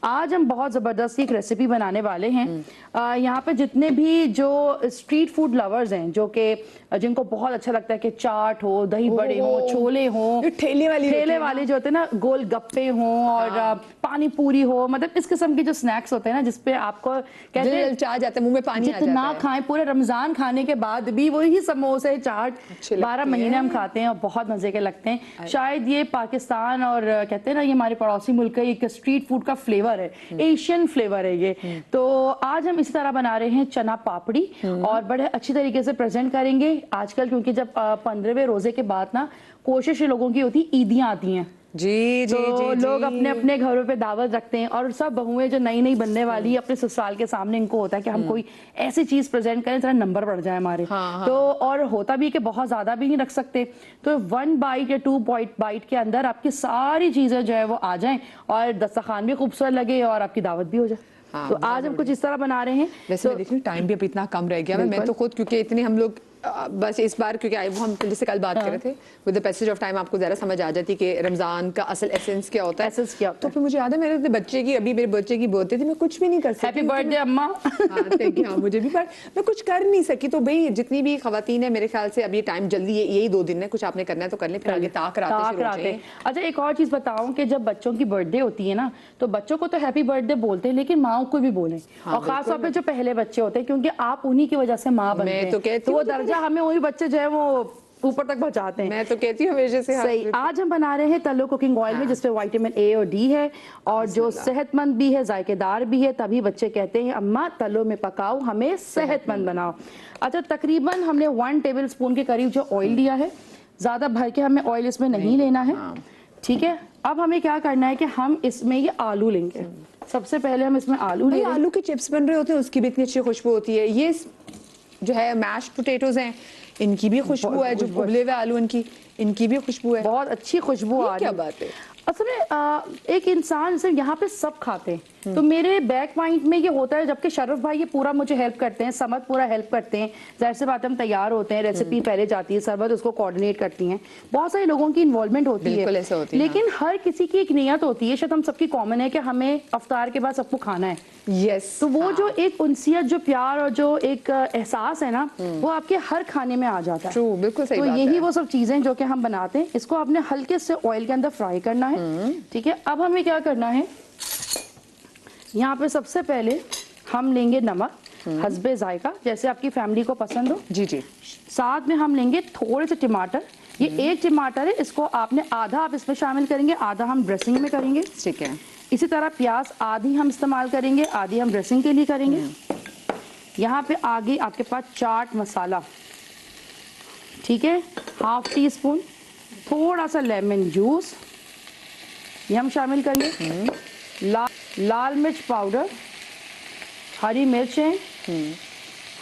आज हम बहुत ज़बरदस्त एक रेसिपी बनाने वाले हैं। यहाँ पे जितने भी जो स्ट्रीट फूड लवर्स हैं, जो कि जिनको बहुत अच्छा लगता है कि चाट हो, दही बड़े हो, छोले हो, ठेले वाले जो होते हैं ना, गोल गप्पे हों और पानी पूरी हो, मतलब इस किस्म के जो स्नैक्स होते हैं ना, जिसपे आपको कहते हैं चाह जाता है, मुंह में पानी आ जाता है। जितना खाएं, पूरे रमजान खाने के बाद भी वही समोसे चाट 12 महीने हम खाते हैं और बहुत मजे के लगते हैं। शायद ये पाकिस्तान और कहते हैं ना, ये हमारे पड़ोसी मुल्क का एक स्ट्रीट फूड का फ्लेवर है, एशियन फ्लेवर है ये। तो आज हम इसी तरह बना रहे हैं चना पापड़ी और बड़े अच्छी तरीके से प्रेजेंट करेंगे। आजकल क्योंकि जब 15वें रोजे के बाद ना कोशिश लोगों की होती है, ईदियां आती हैं जी, तो लोग अपने अपने घरों पे दावत रखते हैं और सब बहुएं जो नई नई बनने वाली है अपने ससुराल के सामने, इनको होता है कि हम कोई ऐसी चीज प्रेजेंट करें जरा नंबर बढ़ जाए हमारे। तो और होता भी कि बहुत ज्यादा भी नहीं रख सकते, तो 1 बाइट या 2 बाइट के अंदर आपकी सारी चीजें जो है वो आ जाएं और दस्तरखान भी खूबसूरत लगे और आपकी दावत भी हो जाए। तो आज हम कुछ इस तरह बना रहे हैं। वैसे मैं देख रही हूँ टाइम भी अभी इतना कम रह गया है, मैं तो खुद क्योंकि इतने हम लोग बस इस बार क्योंकि हम जैसे कल बात कर रहे थे, with the passage of time आपको ज़रा समझ आ जाती कि रमज़ान का असल एसेंस क्या होता है। तो फिर मुझे याद है मेरे बच्चे की, अभी मेरे बच्चे की बर्थडे थी, मैं कुछ भी नहीं कर सकती। हैप्पी बर्थडे अम्मा। हाँ, मुझे भी, पर मैं कुछ कर नहीं सकी। तो भाई जितनी भी खवातीन है, मेरे ख्याल से अभी टाइम जल्दी है, यही 2 दिन है, कुछ आपने करना है तो कर लें, फिर आगे ताक रात। अच्छा, एक और चीज बताऊं कि जब बच्चों की बर्थडे होती है ना, तो बच्चों को तो हैप्पी बर्थडे बोलते हैं, लेकिन माओ को भी बोलें, और खासतौर पर जो पहले बच्चे होते हैं, क्योंकि आप उन्हीं की वजह से माँ बनते हैं, तो वो दर्जा हमें वही बच्चे जो है वो ऊपर तक पहुंचाते हैं। मैं तो कहती हूँ हमेशा से सही। आज हम बना रहे हैं तलो कुकिंग ऑयल में, जिसमें विटामिन ए और डी है और जो सेहतमंद भी है, जायकेदार भी है, तभी बच्चे कहते हैं अम्मा तलो में पकाओ, हमें सेहतमंद बनाओ। अच्छा, तकरीबन हमने 1 टेबल स्पून के करीब जो ऑयल लिया है, ज्यादा भर के हमें ऑयल इसमें नहीं लेना है, ठीक है। अब हमें क्या करना है कि हम इसमें ये आलू लेंगे। सबसे पहले हम इसमें आलू लेंगे। आलू के चिप्स बन रहे होते हैं, उसकी भी इतनी अच्छी खुशबू होती है। ये जो है मैश पोटैटोज हैं, इनकी भी खुशबू है, जो उबले हुए आलू इनकी भी खुशबू है, बहुत अच्छी खुशबू आ रही है। क्या बात है। असल में एक इंसान सिर्फ यहाँ पे सब खाते हैं, तो मेरे बैक पॉइंट में ये होता है, जबकि शरफ भाई ये पूरा मुझे हेल्प करते हैं, समद पूरा हेल्प करते हैं, जाहिर सी बात हम तैयार होते हैं, रेसिपी पहले जाती है, सरबत उसको कोऑर्डिनेट करती हैं, बहुत सारे लोगों की इन्वॉल्वमेंट होती है, लेकिन हर किसी की एक नियत होती है, शायद हम सबकी कॉमन है कि हमें अफ्तार के बाद सबको खाना है। यस, तो वो जो एक उनसियत, जो प्यार और जो एक एहसास है ना, वो आपके हर खाने में आ जाता है। ट्रू, बिल्कुल सही तो बात यही है। वो सब चीजें जो कि हम बनाते हैं, इसको आपने हल्के से ऑयल के अंदर फ्राई करना है, ठीक है। अब हमें क्या करना है, यहाँ पे सबसे पहले हम लेंगे नमक हस्बे जायका, जैसे आपकी फैमिली को पसंद हो। जी जी। साथ में हम लेंगे थोड़े से टमाटर, ये 1 टमाटर है, इसको आपने आधा आप इसमें शामिल करेंगे, आधा हम ड्रेसिंग में करेंगे, ठीक है। इसी तरह प्याज आधी हम इस्तेमाल करेंगे, आधी हम ड्रेसिंग के लिए करेंगे। यहाँ पे आगे आपके पास चाट मसाला, ठीक है, 1/2 टीस्पून, थोड़ा सा लेमन जूस ये हम शामिल करेंगे, लाल मिर्च पाउडर, हरी मिर्चें,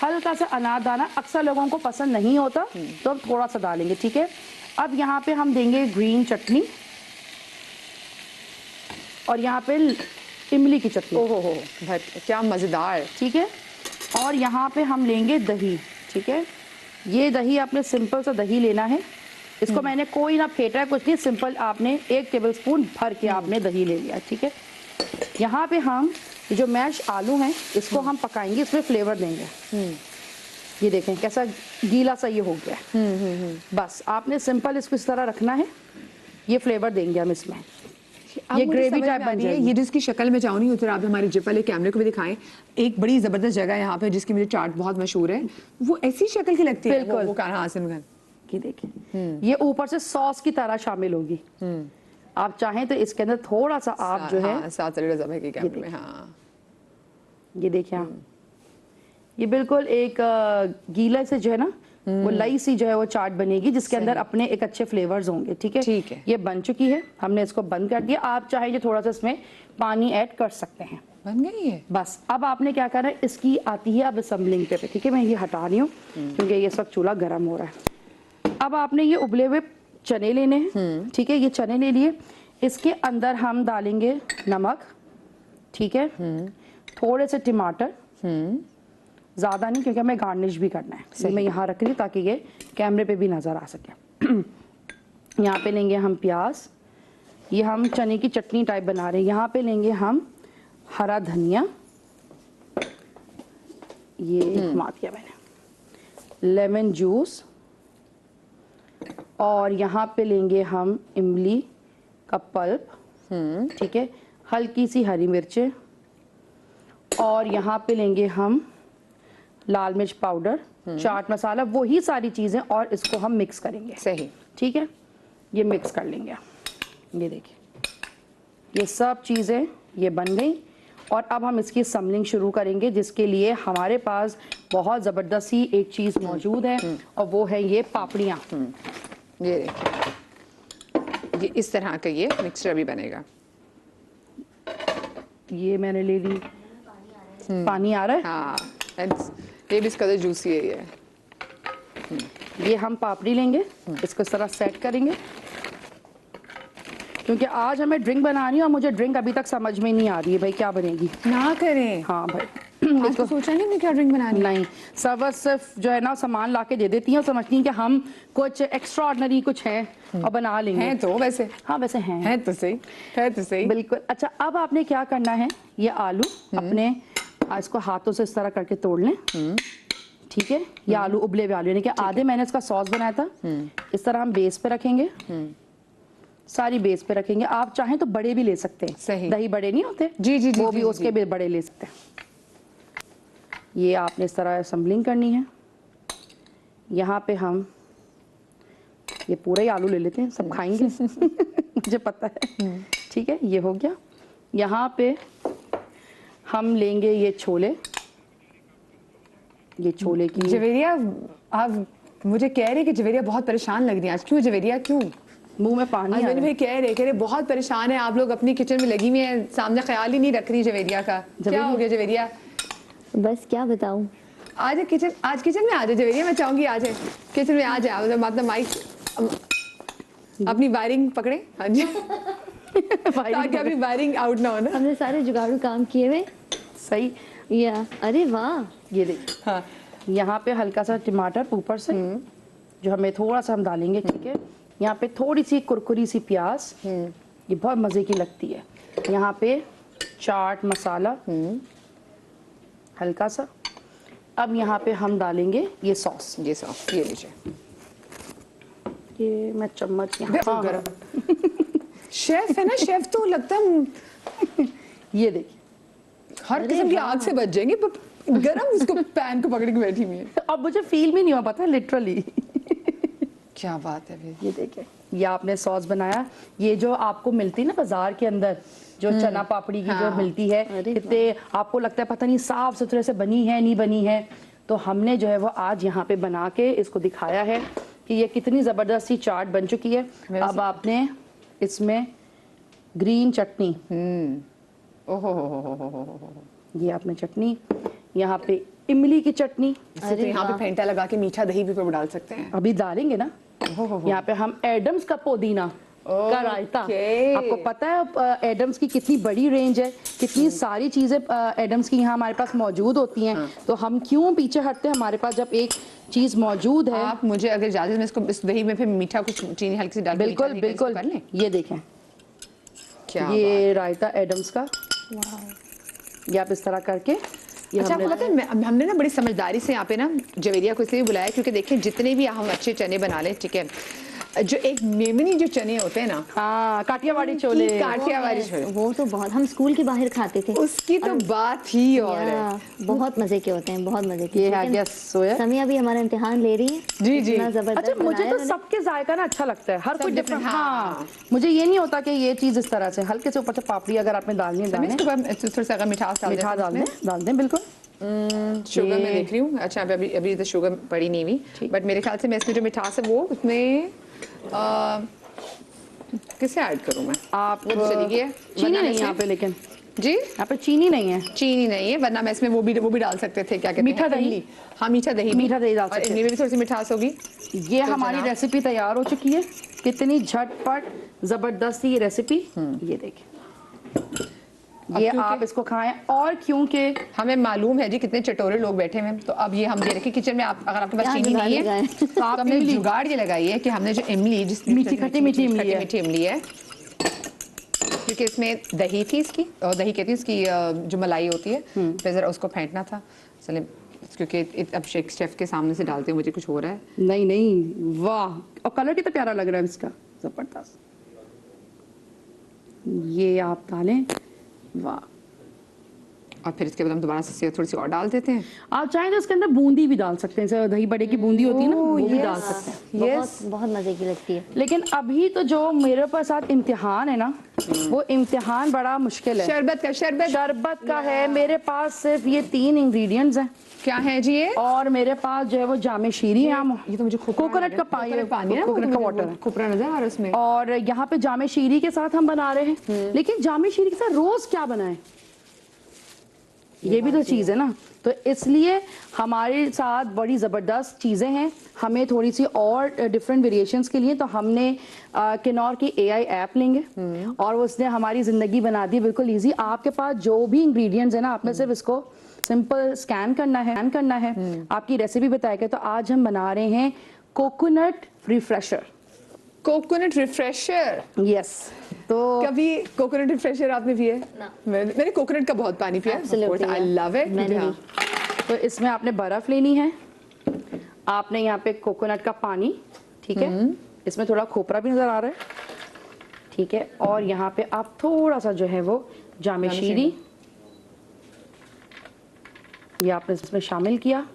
हल्का सा अनारदाना, अक्सर लोगों को पसंद नहीं होता तो अब थोड़ा सा डालेंगे, ठीक है। अब यहाँ पे हम देंगे ग्रीन चटनी और यहाँ पे इमली की चटनी। ओहो हो, क्या मज़ेदार, ठीक है। और यहाँ पे हम लेंगे दही, ठीक है। ये दही आपने सिंपल सा दही लेना है, इसको मैंने कोई ना फेंटा है, कुछ नहीं, सिंपल आपने 1 टेबल स्पून भर के आपने दही ले लिया, ठीक है। यहाँ पे हम जो मैश आलू हैं इसको हम पकाएंगे, इसमें फ्लेवर देंगे। ये देखें कैसा गीला सा ये हो गया। बस आपने सिंपल इसको इस तरह रखना है, ये फ्लेवर देंगे हम इसमें, ये ग्रेवी टाइप बन जाएगी। ये जिसकी शक्ल में चाहूँ नहीं उधर, आप हमारे जिप वाले कैमरे को भी दिखाएं। एक बड़ी जबरदस्त जगह यहाँ पे जिसकी मुझे चाट बहुत मशहूर है, वो ऐसी शक्ल की लगती है, वो आसिम खान की देखें, ये ऊपर से सॉस की तरह शामिल होगी। आप चाहें तो इसके अंदर थोड़ा सा आप जो है के कैमरे में, हाँ ये देखिए, ये बिल्कुल एक गीला से जो है ना, वो लई सी जो है वो चाट बनेगी, जिसके अंदर अपने एक अच्छे फ्लेवर्स होंगे, ठीक है। ठीक है, ये बन चुकी है, हमने इसको बंद कर दिया। आप चाहे जो थोड़ा सा इसमें पानी ऐड कर सकते हैं। बन गई है। बस अब आपने क्या करना है, इसकी आती है अब असम्बलिंग पे, ठीक है। मैं ये हटा रही हूँ क्योंकि ये सब चूल्हा गर्म हो रहा है। अब आपने ये उबले हुए चने लेने हैं, ठीक है। ये चने ले लिए, इसके अंदर हम डालेंगे नमक, ठीक है, थोड़े से टमाटर, ज़्यादा नहीं क्योंकि हमें गार्निश भी करना है। मैं यहाँ रख रही हूँ ताकि ये कैमरे पे भी नज़र आ सके। यहाँ पे लेंगे हम प्याज, ये हम चने की चटनी टाइप बना रहे हैं। यहाँ पे लेंगे हम हरा धनिया, ये घुमा दिया मैंने, लेमन जूस, और यहाँ पे लेंगे हम इमली का पल्प, ठीक है, हल्की सी हरी मिर्चें, और यहाँ पे लेंगे हम लाल मिर्च पाउडर, चाट मसाला, वही सारी चीज़ें, और इसको हम मिक्स करेंगे। सही, ठीक है, ये मिक्स कर लेंगे। ये देखिए, ये सब चीज़ें ये बन गई, और अब हम इसकी सम्बलिंग शुरू करेंगे, जिसके लिए हमारे पास बहुत ज़बरदस्त सी एक चीज़ मौजूद है, और वो है ये पापड़ियाँ। ये देखिए, ये इस तरह का ये मिक्सचर अभी बनेगा। ये मैंने ले ली, पानी आ रहा है। हाँ, ये भी इसका जूसी है ये। ये हम पापड़ी लेंगे, इसको इस तरह सेट करेंगे, क्योंकि आज हमें ड्रिंक बनानी है और मुझे ड्रिंक अभी तक समझ में नहीं आ रही है भाई क्या बनेगी। ना करें। हाँ भाई, इसको सोचा नहीं क्या ड्रिंक बनानी। नहीं, सर्वर सिर्फ जो है ना सामान ला के दे देती हैं और समझती हैं कि हम कुछ एक्स्ट्रा ऑर्डिनरी कुछ है और बना लेंगे। हैं तो वैसे, हाँ वैसे हैं, है तो सही, है तो सही, बिल्कुल। अच्छा, अब आपने क्या करना है, ये आलू अपने इसको हाथों से इस तरह करके तोड़ लें, ठीक है। ये आलू उबले हुए आलू, यानी कि आधे मैंने इसका सॉस बनाया था, इस तरह हम बेस पे रखेंगे, सारी बेस पे रखेंगे। आप चाहें तो बड़े भी ले सकते हैं, सही, दही बड़े नहीं होते, जी जी, वो भी उसके भी बड़े ले सकते हैं। ये आपने इस तरह असम्बलिंग करनी है। यहाँ पे हम ये पूरा ही आलू ले लेते हैं, सब खाएंगे मुझे पता है, ठीक है। ये हो गया। यहाँ पे हम लेंगे ये छोले, ये छोले की। जवेरिया, आप मुझे कह रहे कि जवेरिया बहुत परेशान लग रही है आज। क्यों जवेरिया, क्यों? मुंह में पानी आ रहा है। भाई कह रहे बहुत परेशान है आप लोग, अपनी किचन में लगी हुई है, सामने ख्याल ही नहीं रख रही जवेरिया का। क्या हो गया जवेरिया? बस क्या बताऊं। आज किचन में आ जाए जवेरिया, मैं चाहूंगी आ जाए किचन में, आ जाए। मतलब माइक अपनी वायरिंग पकड़े, हाँ जी ताकि अभी वायरिंग आउट ना हो ना। हमने सारे जुगाड़ू काम किए हुए। सही या अरे वाह, ये देखिए। हाँ, यहाँ पे हल्का सा टमाटर ऊपर से जो हमें थोड़ा सा हम डालेंगे, ठीक है। यहाँ पे थोड़ी सी कुरकुरी सी प्याज, ये बहुत मजे की लगती है। यहाँ पे चाट मसाला हल्का सा। अब यहाँ पे हम डालेंगे ये सॉस, ये सॉस, ये लीजिए। ये मैं चम्मच यहाँ शेफ है ना, शेफ तो लगता है ये देखिए, हर किस्म की आग से बच जाएंगे, गरम उसको पैन को पकड़ के बैठी हुई है। अब मुझे फील भी नहीं हुआ, पता है, लिटरली क्या बात है भाई। ये देखिए, ये आपने सॉस बनाया। ये जो आपको मिलती है ना बाजार के अंदर, जो चना पापड़ी की जो मिलती है, कितने आपको लगता है पता नहीं साफ सुथरे से बनी है नहीं बनी है, तो हमने जो है वो आज यहाँ पे बना के इसको दिखाया है कि ये कितनी जबरदस्त सी चाट बन चुकी है। अब आपने इसमें ग्रीन चटनी, ये आपने चटनी, यहाँ पे इमली की चटनी, तो यहाँ पे फेंटा लगा के मीठा दही भी डाल सकते हैं, अभी डालेंगे ना। यहाँ पे हम एडम्स का पुदीना का रायता। आपको पता है एडम्स की कितनी बड़ी रेंज है, कितनी सारी चीजें एडम्स की यहाँ हमारे पास मौजूद होती हैं। तो हम क्यों पीछे हटते हैं, हमारे पास जब एक चीज मौजूद है। आप मुझे अगर इजाजत में इसको इस दही में फिर मीठा कुछ चीनी हल्की सी डाल, बिल्कुल बिल्कुल, ये देखें, क्या ये रायता एडम्स का, ये आप इस तरह करके। अच्छा, आपको पता है हमने ना बड़ी समझदारी से यहाँ पे ना जवेरिया को इसलिए बुलाया क्योंकि देखें जितने भी हम अच्छे चने बना लें, ठीक है, जो एक मेमनी जो चने होते हैं ना, हाँ, काठियावाड़ी छोले, काठियावाड़ी छोले, वो तो बहुत हम स्कूल के बाहर खाते थे, उसकी तो बात ही और है। बहुत मजे के होते हैं, बहुत मजे के। ये है गया सोया। समिया भी हमारा इम्तिहान ले रही है। जी जी। अच्छा, मुझे तो सबके जायका ना अच्छा लगता है, हर कोई डिफरेंट। हाँ, मुझे ये नहीं होता कि ये चीज इस तरह से हल्के से ऊपर से पापड़ी अगर आपने डालनी है, थोड़ा सा मिठास मीठा डाल दें, बिल्कुल। शुगर मैं देख रही हूँ। अच्छा, अभी तो शुगर पड़ी नहीं हुई, बट मेरे ख्याल से मैं इसमें जो मिठास है वो उसमें किसे ऐड करूँ मैं? आप चली गई है, चीनी नहीं है यहाँ पे, लेकिन जी यहाँ पे चीनी नहीं है, चीनी नहीं है, वरना मैं इसमें वो भी डाल सकते थे, क्या कहते हैं, मीठा दही। हाँ, मीठा दही डाल सकते हैं, इनमें भी थोड़ी सी मिठास होगी। ये हमारी रेसिपी तैयार हो चुकी है, कितनी झटपट जबरदस्त ये रेसिपी। ये देखिए, ये आप इसको खाएं। और क्योंकि हमें मालूम है जी कितने चटोरे लोग बैठे हैं, तो अब ये हम दे रखे किचन में, आप अगर आपके पास चीनी नहीं है तो हमने जुगाड़ ये लगाई है कि हमने जो इमली, जिस मीठी खट्टी मीठी इमली है, क्योंकि इसमें दही थी इसकी, और दही कहती है इसकी जो मलाई होती है, फिर ज़रा उसको फेंटना था। चले, क्योंकि अब शेफ के सामने से डालते हैं, मुझे कुछ हो रहा है। नहीं नहीं, वाह, और कलर कितना प्यारा लग रहा है इसका, जबरदस्त। ये आप डालें, वाह। और फिर इसके बाद हम दोबारा से थोड़ी सी और डाल देते हैं। आप चाहें तो इसके अंदर बूंदी भी डाल सकते हैं, जैसे दही बड़े की बूंदी होती है ना, वो भी डाल सकते हैं। बहुत बहुत मजे की लगती है। लेकिन अभी तो जो मेरे पास साथ इम्तिहान है ना, वो इम्तिहान बड़ा मुश्किल है। शरबत का है मेरे पास, सिर्फ ये 3 इंग्रेडिएंट्स हैं। क्या है जी ये? और मेरे पास जो है वो जामे शीरी है, ये तो मुझे कोकोनट का पानी, कोकोनट का वाटर है, खोपरा नजर आ रहा है उसमें। और यहाँ पे जामे शीरी के साथ हम बना रहे हैं। लेकिन जामे शीरी के साथ रोज क्या बनाएं, ये भी तो चीज है ना। तो इसलिए हमारे साथ बड़ी ज़बरदस्त चीज़ें हैं। हमें थोड़ी सी और डिफरेंट वेरिएशंस के लिए तो हमने किनौर की AI ऐप लेंगे और उसने हमारी ज़िंदगी बना दी बिल्कुल ईजी। आपके पास जो भी इंग्रेडिएंट्स है ना, आपने सिर्फ इसको सिंपल स्कैन करना है, आपकी रेसिपी बताएगा। तो आज हम बना रहे हैं coconut refresher. Coconut refresher, yes. तो कभी कोकोनट रिफ्रेशर आपने पिया है? ना। मैंने कोकोनट का बहुत पानी पिया है, आई लव इट। मैंने भी। तो इसमें आपने बर्फ लेनी है, आपने यहाँ पे कोकोनट का पानी, ठीक है, इसमें थोड़ा खोपरा भी नजर आ रहा है, ठीक है, और यहाँ पे आप थोड़ा सा जो है वो जामे शीरी, ये आपने इसमें शामिल किया।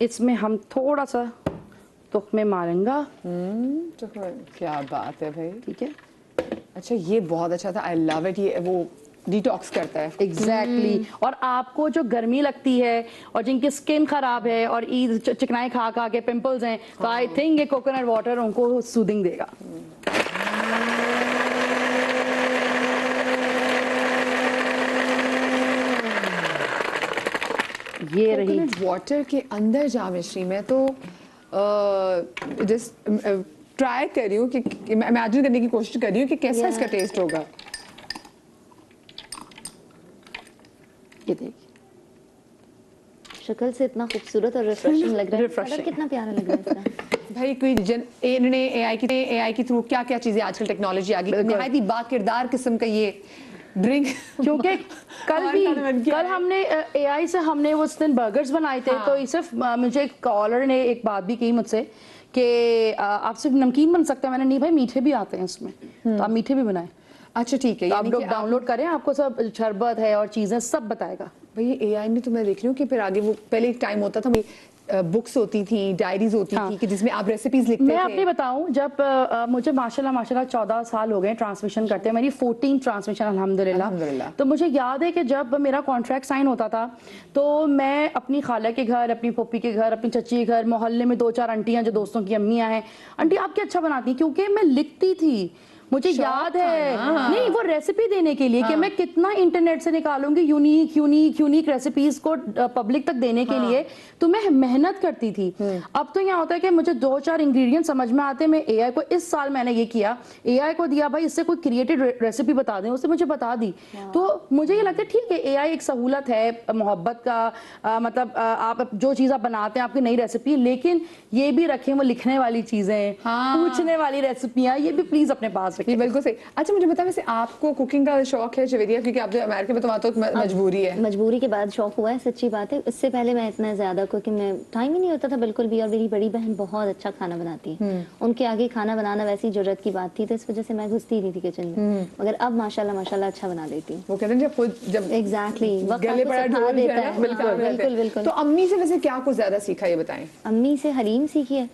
इसमें हम थोड़ा सा तुख्मे मारंगा, तो क्या बात है भाई, ठीक है। अच्छा, ये बहुत अच्छा था, आई लव इट। ये वो डिटॉक्स करता है। एग्जैक्टली। और आपको जो गर्मी लगती है और जिनकी स्किन खराब है और चिकनाई खा खा के पिंपल्स हैं, तो आई थिंक ये कोकोनट वाटर उनको सूदिंग देगा। ये रही कोकोनट वाटर के अंदर जामिश्री में तो जस्ट ट्राई कर रही हूँ कि इमेजिन करने की कोशिश कर रही हूँ कि कैसा इसका टेस्ट होगा। ये देखिए, शक्ल से इतना खूबसूरत और रिफ्रेशिंग लग रहा है। Refreshing। कलर कितना प्यारा लग रहा है इसका। भाई कोई इन्होंने AI के थ्रू क्या चीजें आजकल टेक्नोलॉजी आ गई, निहायत ही बाकिरदार किस्म का ये ड्रिंक। क्योंकि कल हमने AI से हमने उस दिन बर्गर्स बनाए थे। हाँ। तो सिर्फ मुझे एक कॉलर ने एक बात भी कही मुझसे कि आप सिर्फ नमकीन बन सकते हैं। मैंने नहीं भाई, मीठे भी आते हैं इसमें, तो आप मीठे भी बनाएं। अच्छा ठीक है, तो आप लोग डाउनलोड करें, आपको सब शरबत है और चीजें सब बताएगा। भाई AI ने तो मैं देख रही हूँ कि फिर आगे वो पहले एक टाइम होता था, बुक्स होती थी, डायरीज होती थी कि जिसमें आप रेसिपीज लिखते थे। मैं अपनी बताऊं, जब मुझे माशाल्लाह 14 साल हो गए ट्रांसमिशन करते हैं, मेरी 14 ट्रांसमिशन अल्हम्दुलिल्लाह। तो मुझे याद है कि जब मेरा कॉन्ट्रैक्ट साइन होता था तो मैं अपनी खाला के घर, अपनी पप्पी के घर, अपनी चची के घर, मोहल्ले में 2-4 आंटियां जो दोस्तों की अम्मियां हैं, आंटी आप क्या अच्छा बनाती हैं, क्योंकि मैं लिखती थी। मुझे याद है, नहीं वो रेसिपी देने के लिए कि मैं कितना इंटरनेट से निकालूंगी यूनिक रेसिपीज को पब्लिक तक देने के लिए, तो मैं मेहनत करती थी। अब तो यहाँ होता है कि मुझे 2-4 इंग्रेडिएंट समझ में आते हैं, मैं AI को, इस साल मैंने ये किया, AI को दिया भाई इससे कोई क्रिएटिव रेसिपी बता दें, उसने मुझे बता दी। तो मुझे ये लगता है ठीक है, AI एक सहूलत है, मोहब्बत का मतलब आप जो चीज आप बनाते हैं आपकी नई रेसिपी, लेकिन ये भी रखें वो लिखने वाली चीजें, पूछने वाली रेसिपियां, ये भी प्लीज अपने पास रखें। ये बिल्कुल सही। अच्छा मुझे बता, वैसे आपको कुकिंग का शौक है जवेदिया, क्योंकि आप तो अमेरिका में, तो वहाँ तो मजबूरी है। मजबूरी के बाद शौक हुआ है, सच्ची बात है। इससे पहले मैं इतना ज्यादा कुकिंग में टाइम ही नहीं होता था बिल्कुल भी। और मेरी बड़ी बहन बहुत अच्छा खाना बनाती है, उनके आगे खाना बनाना वैसी जरूरत की बात थी, तो इस वजह से मैं घुसती नहीं थी किचन में। मगर अब माशाल्लाह अच्छा बना लेती हूँ। वो कहते हैं जब एग्जैक्टली गले पड़ा ढोल देता है, है। बिल्कुल बिल्कुल। तो अम्मी से वैसे क्या कुछ ज्यादा सीखा, ये बताएं। अम्मी से हलीम सीखी है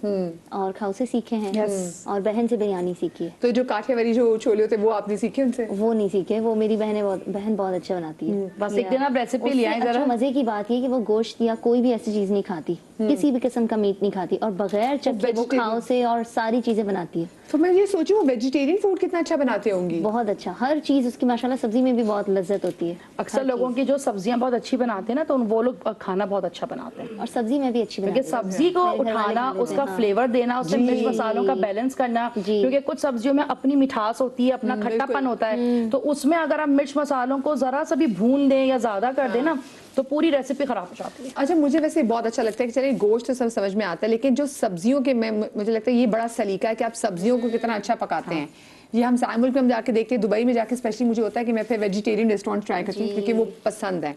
और खाऊ से सीखे हैं, और बहन से बिरयानी सीखी है। तो जो काठियावाड़ी जो छोले होते हैं वो आपने सीखे उनसे? वो नहीं सीखे, वो मेरी बहन बहुत अच्छा बनाती है। बस एक दिन आप रेसिपी ले आए जरा। अच्छा मजे की बात ये कि वो गोश्त या कोई भी ऐसी चीज नहीं खाती, किसी भी किस्म का मीट नहीं खाती, और बगैर चक्के वो खाओ से और सारी चीजें बनाती है। तो मैं ये सोचूं वो वेजिटेरियन फूड कितना अच्छा बनाते होंगी। बहुत अच्छा, हर चीज उसकी माशाल्लाह, सब्जी में भी बहुत लज्जत होती है। अक्सर लोगों की जो सब्जियां बहुत अच्छी बनाते हैं ना, तो वो लोग खाना बहुत अच्छा बनाते हैं। और सब्जी में भी अच्छी क्योंकि बनाती है। सब्जी को उठाना, उसका फ्लेवर देना, उसमें मिर्च मसालों का बैलेंस करना, क्योंकि कुछ सब्जियों में अपनी मिठास होती है, अपना खट्टापन होता है, तो उसमें अगर आप मिर्च मसालों को जरा सा भी भून दें या ज्यादा कर दें ना, तो पूरी रेसिपी खराब हो जाती है। अच्छा मुझे वैसे बहुत अच्छा लगता है कि चलिए गोश्त तो सब समझ में आता है, लेकिन जो सब्जियों के, मुझे लगता है ये बड़ा सलीका है कि आप सब्जियों को कितना अच्छा पकाते हैं। ये हम सारे मुल्क में हम जाके देखते हैं, दुबई में जाके स्पेशली मुझे होता है कि मैं फिर वेजिटेरियन रेस्टोरेंट ट्राई करती हूँ क्योंकि वो पसंद है।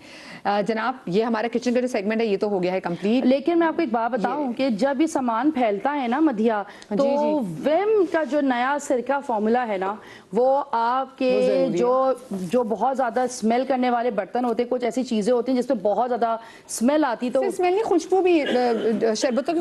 जनाब ये हमारा किचन का जो सेगमेंट है ये तो हो गया है कंप्लीट। लेकिन मैं आपको एक बात बताऊं कि जब ये सामान फैलता है ना मधिया, तो विम का जो नया सिरका फॉर्मूला है ना, वो आपके जो बहुत ज्यादा स्मेल करने वाले बर्तन होते हैं, कुछ ऐसी चीजें होती हैं जिसपे बहुत ज्यादा स्मेल आती है, तो स्मेल नहीं, खुशबू भी शरबतों की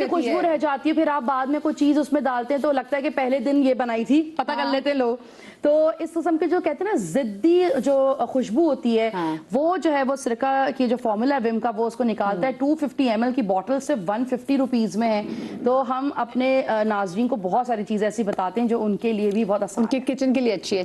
खुशबू रह जाती है। फिर आप बाद में कोई चीज उसमें डालते हैं तो लगता है कि पहले दिन ये बनाई थी, पता कर लेते हैं लोग। तो इस किस्म के जो कहते हैं ना जिद्दी जो खुशबू होती है, वो जो है वो सिरका की जो फॉर्मूला है विम का, वो उसको निकालता है। 250 ml की बॉटल सिर्फ 150 रुपीज में है। तो हम अपने नाजरीन को बहुत सारी चीजें ऐसी बताते हैं जो उनके लिए भी बहुत आसान, उनके किचन के लिए अच्छी है।